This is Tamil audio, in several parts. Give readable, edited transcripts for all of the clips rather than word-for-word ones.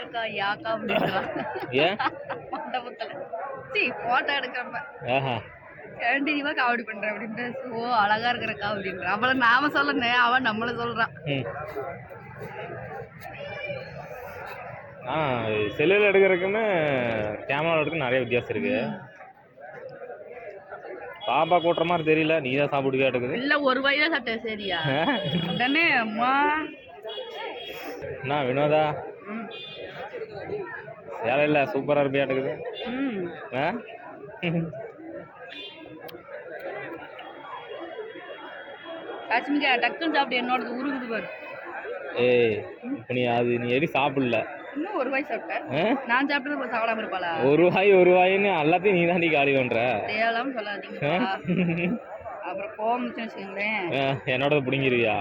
யாக்கா யாக்கா அப்படின்றான். ஏன் மண்டபத்துல போட்டோ எடுக்கிறப்ப ஆஹா ஏன்டி இவ காமெடி பண்ற அப்படின்ட்டு ஓ அழகா இருக்கிறக்கா அப்படின்ற அவளை நாம சொல்லனே அவன் நம்மள சொல்றான். செல்லில் எடுக்கிறதுக்குன்னு கேமரா எடுக்க நிறைய வித்தியாசம் இருக்கு. பாப்பா கூட்டுற மாதிரி தெரியல. நீ தான் சாப்பிட்டு கேட்டுக்குது. இல்ல ஒரு வாய் தான் சாப்பிட்டேன். சரியா உடனே அம்மா என்ன வினோதா வேலை இல்லை சூப்பராக இருப்பியா எடுக்குது. காஷ்மீரா டக்குன்னு சாப்பிட்டு என்னோடது உருகுது பாரு. ஏய் இப்போ நீ எது சாப்பிடல. இன்னும் ஒரு வாய் சாப்பிட்டேன். நான் சாப்பிட்டது சாப்பிடாம இருப்பாளா? ஒரு வாயின்னு எல்லாத்தையும் நீ தாண்டி காலி பண்ற. தேவலாம் சொல்லாதீங்க. அப்புறம் கோவம் வச்சுக்கோங்களேன். என்னோட பிடிங்கிருவியா?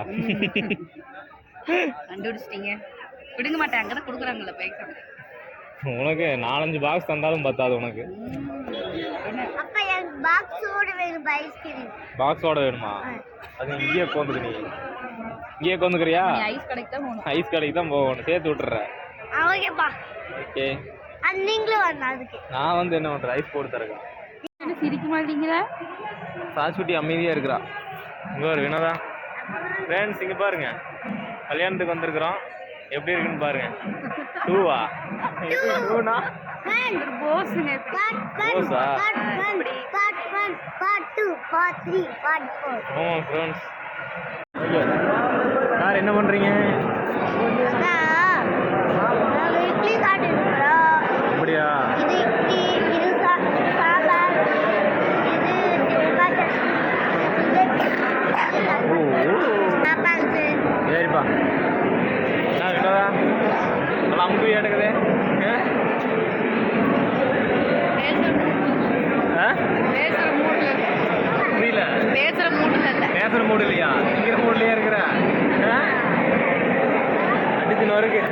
கண்டுபிடிச்சிட்டீங்க. பிடுங்க மாட்டேன். அங்கதான் கொடுக்குறாங்கல்ல பேக். உனக்கு 4-5 பாக்ஸ் தந்தாலும் பத்தாது உனக்கு. பாக்ஸோட வேணுமா? அது இங்கேயே உட்காந்துக்கு. நீ இங்கேயே உட்காந்துக்கிறியா? ஐஸ் கடைக்கு தான் போகணும். ஐஸ் கடைக்கு தான் போகணும். சேர்த்து விட்டுற. ஓகே நான் வந்து என்ன பண்றேன்? ஐஸ் போட்டு தரேன். சிரிக்க மாட்டீங்களா? சாச்சுட்டி அமைதியா இருக்கிறா. இங்க ஒரு வினோதா ஃப்ரெண்ட்ஸ் இங்க பாருங்க. கல்யாணத்துக்கு வந்திருக்கிறோம். எப்படி இருக்குன்னு பாருங்க. 2வா? 2னா போஸ்ங்க. போஸா? part 1 part 2 part 3 part 4. ஆமா ஃப்ரெண்ட்ஸ். ஓகே சார் என்ன பண்றீங்க? நான் இட்லி சாப்பிட்டுறோம். அப்படியா? இது இட்லி, இது சாம்பார், இது சரிப்பா. என்ன வினோதா நல்லா அம்பு எடுக்குது. புரியல. பேசுற மூடு இல்லையா? திங்கிற மூட்லயே இருக்கிற. அடிச்சு நொறுக்கு.